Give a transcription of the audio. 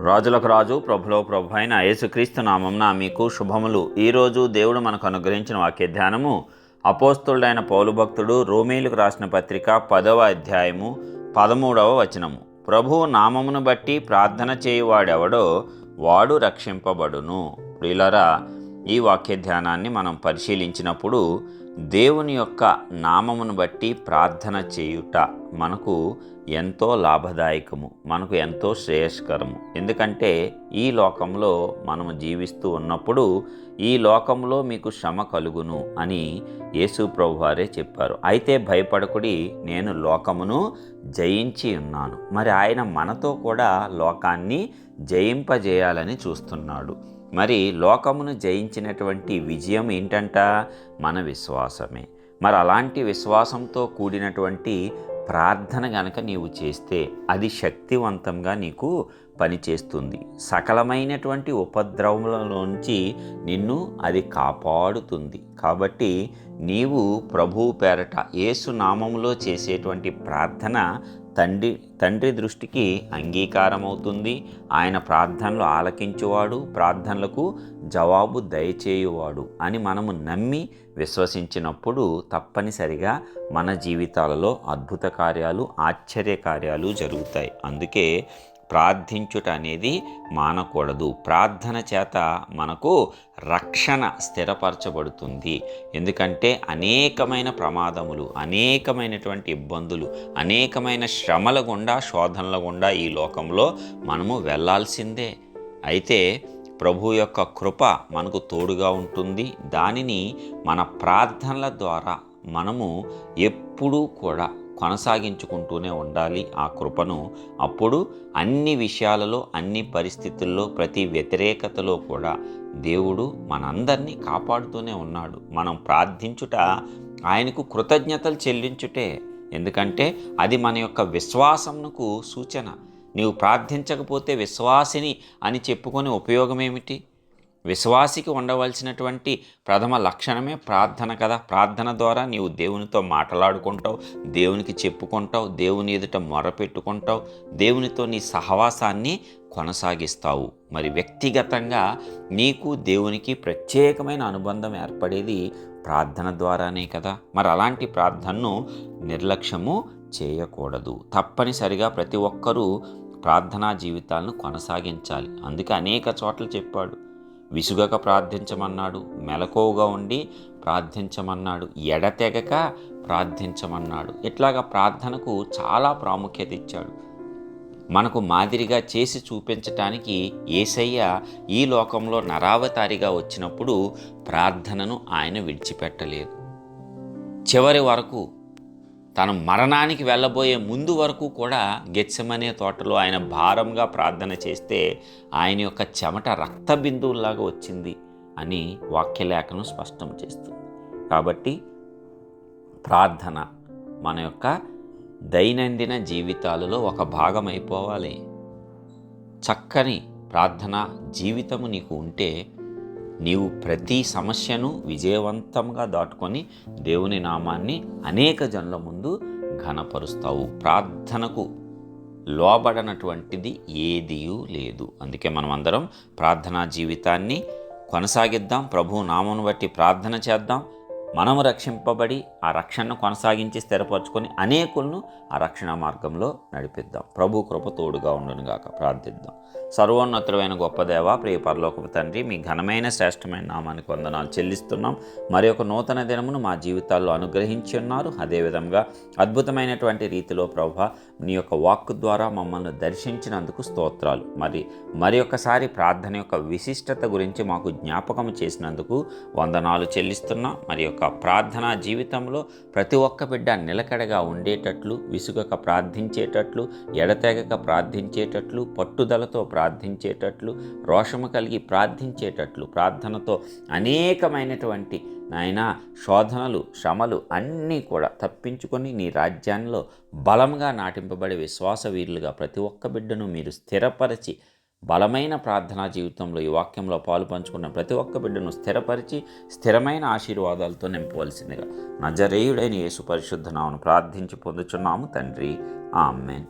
రాజులకు రాజు ప్రభులో ప్రభు అయిన యేసుక్రీస్తు నామమున మీకు శుభములు. ఈరోజు దేవుడు మనకు అనుగ్రహించిన వాక్య ధ్యానము అపోస్తలుడైన పౌలు భక్తుడు రోమీయులకు రాసిన పత్రిక 10వ అధ్యాయము 13వ వచనము. ప్రభువు నామమును బట్టి ప్రార్థన చేయువాడెవడో వాడు రక్షింపబడును. ప్రియులారా, ఈ వాక్య ధ్యానాన్ని మనం పరిశీలించినప్పుడు దేవుని యొక్క నామమును బట్టి ప్రార్థన చేయుట మనకు ఎంతో లాభదాయకము, మనకు ఎంతో శ్రేయస్కరము. ఎందుకంటే ఈ లోకంలో మనము జీవిస్తూ ఉన్నప్పుడు ఈ లోకంలో మీకు శ్రమ కలుగును అని యేసు ప్రభువారే చెప్పారు. అయితే భయపడకుడి, నేను లోకమును జయించి ఉన్నాను. మరి ఆయన మనతో కూడా లోకాన్ని జయింపజేయాలని చూస్తున్నాడు. మరి లోకమును జయించినటువంటి విజయం ఏంటంట? మన విశ్వాసమే. మరి అలాంటి విశ్వాసంతో కూడినటువంటి ప్రార్థన గనక నీవు చేస్తే అది శక్తివంతంగా నీకు పనిచేస్తుంది. సకలమైనటువంటి ఉపద్రవములలోంచి నిన్ను అది కాపాడుతుంది. కాబట్టి నీవు ప్రభువు పేరట యేసు నామములో చేసేటువంటి ప్రార్థన తండ్రి దృష్టికి అంగీకారమవుతుంది. ఆయన ప్రార్థనలు ఆలకించువాడు, ప్రార్థనలకు జవాబు దయచేయువాడు అని మనము నమ్మి విశ్వసించినప్పుడు తప్పనిసరిగా మన జీవితాలలో అద్భుత కార్యాలు, ఆశ్చర్య కార్యాలు జరుగుతాయి. అందుకే ప్రార్థించుట అనేది మానకూడదు. ప్రార్థన చేత మనకు రక్షణ స్థిరపరచబడుతుంది. ఎందుకంటే అనేకమైన ప్రమాదములు, అనేకమైనటువంటి ఇబ్బందులు, అనేకమైన శ్రమల గుండా, శోధనల గుండా ఈ లోకంలో మనము వెళ్ళాల్సిందే. అయితే ప్రభు యొక్క కృప మనకు తోడుగా ఉంటుంది. దానిని మన ప్రార్థనల ద్వారా మనము ఎప్పుడూ కూడా కొనసాగించుకుంటూనే ఉండాలి ఆ కృపను. అప్పుడు అన్ని విషయాలలో, అన్ని పరిస్థితుల్లో, ప్రతి వ్యతిరేకతలో కూడా దేవుడు మనందరినీ కాపాడుతూనే ఉన్నాడు. మనం ప్రార్థించుట ఆయనకు కృతజ్ఞతలు చెల్లించుటే. ఎందుకంటే అది మన యొక్క విశ్వాసమునకు సూచన. నీవు ప్రార్థించకపోతే విశ్వాసిని అని చెప్పుకొని ఉపయోగం ఏమిటి? విశ్వాసికి ఉండవలసినటువంటి ప్రథమ లక్షణమే ప్రార్థన కదా. ప్రార్థన ద్వారా నీవు దేవునితో మాట్లాడుకుంటావు, దేవునికి చెప్పుకుంటావు, దేవుని ఎదుట మొరపెట్టుకుంటావు, దేవునితో నీ సహవాసాన్ని కొనసాగిస్తావు. మరి వ్యక్తిగతంగా నీకు దేవునికి ప్రత్యేకమైన అనుబంధం ఏర్పడేది ప్రార్థన ద్వారానే కదా. మరి అలాంటి ప్రార్థనను నిర్లక్ష్యము చేయకూడదు. తప్పనిసరిగా ప్రతి ఒక్కరూ ప్రార్థనా జీవితాలను కొనసాగించాలి. అందుకే అనేక చోట్ల చెప్పాడు. విసుగక ప్రార్థించమన్నాడు, మెలకువగా ఉండి ప్రార్థించమన్నాడు, ఎడతెగక ప్రార్థించమన్నాడు. ఇట్లాగా ప్రార్థనకు చాలా ప్రాముఖ్యత ఇచ్చాడు. మనకు మాదిరిగా చేసి చూపించటానికి యేసయ్య ఈ లోకంలో నరావతారిగా వచ్చినప్పుడు ప్రార్థనను ఆయన విడిచిపెట్టలేదు. చివరి వరకు, తన మరణానికి వెళ్ళబోయే ముందు వరకు కూడా గెత్సెమనే తోటలో ఆయన భారంగా ప్రార్థన చేస్తే ఆయన యొక్క చెమట రక్త బిందువులాగా వచ్చింది అని వాక్యలేఖనం స్పష్టం చేస్తుంది. కాబట్టి ప్రార్థన మన యొక్క దైనందిన జీవితాలలో ఒక భాగం అయిపోవాలి. చక్కని ప్రార్థన జీవితము నీకు ఉంటే నీవు ప్రతి సమస్యను విజయవంతంగా దాటుకొని దేవుని నామాన్ని అనేక జనుల ముందు ఘనపరుస్తావు. ప్రార్థనకు లోబడనటువంటిది ఏదీ లేదు. అందుకే మనం అందరం ప్రార్థనా జీవితాన్ని కొనసాగిద్దాం. ప్రభువు నామమును బట్టి ప్రార్థన చేద్దాం. మనము రక్షింపబడి ఆ రక్షణను కొనసాగించి స్థిరపరచుకొని అనేకులను ఆ రక్షణ మార్గంలో నడిపిద్దాం. ప్రభు కృప తోడుగా ఉండునుగాక. ప్రార్థిద్దాం. సర్వోన్నతుడైన గొప్ప దేవ, ప్రియ పరలోకపు తండ్రి, మీ ఘనమైన శ్రేష్టమైన నామానికి వందనాలు చెల్లిస్తున్నాం. మరి ఒక నూతన దినమును మా జీవితాల్లో అనుగ్రహించి ఉన్నారు. అదేవిధంగా అద్భుతమైనటువంటి రీతిలో ప్రభువా నీ యొక్క వాక్కు ద్వారా మమ్మల్ని దర్శించినందుకు స్తోత్రాలు. మరి ఒక్కసారి ప్రార్థన యొక్క విశిష్టత గురించి మాకు జ్ఞాపకం చేసినందుకు వందనాలు చెల్లిస్తున్నాం. మరి యొక్క ప్రార్థనా జీవితంలో ప్రతి ఒక్క బిడ్డ నిలకడగా ఉండేటట్లు, విసుగక ప్రార్థించేటట్లు, ఎడతెగక ప్రార్థించేటట్లు, పట్టుదలతో ప్రార్థించేటట్లు, రోషము కలిగి ప్రార్థించేటట్లు, ప్రార్థనతో అనేకమైనటువంటి నాయనా శోధనలు, శ్రమలు అన్నీ కూడా తప్పించుకొని నీ రాజ్యాల్లో బలంగా నాటింపబడే విశ్వాస వీరులుగా ప్రతి ఒక్క బిడ్డను మీరు స్థిరపరిచి బలమైన ప్రార్థనా జీవితంలో ఈ వాక్యంలో పాలు పంచుకున్న ప్రతి ఒక్క బిడ్డను స్థిరపరిచి స్థిరమైన ఆశీర్వాదాలతో నింపవలసిందిగా నజరేయుడైన యేసు పరిశుద్ధ నామమున ప్రార్థించి పొందుచున్నాము తండ్రి. ఆమేన్.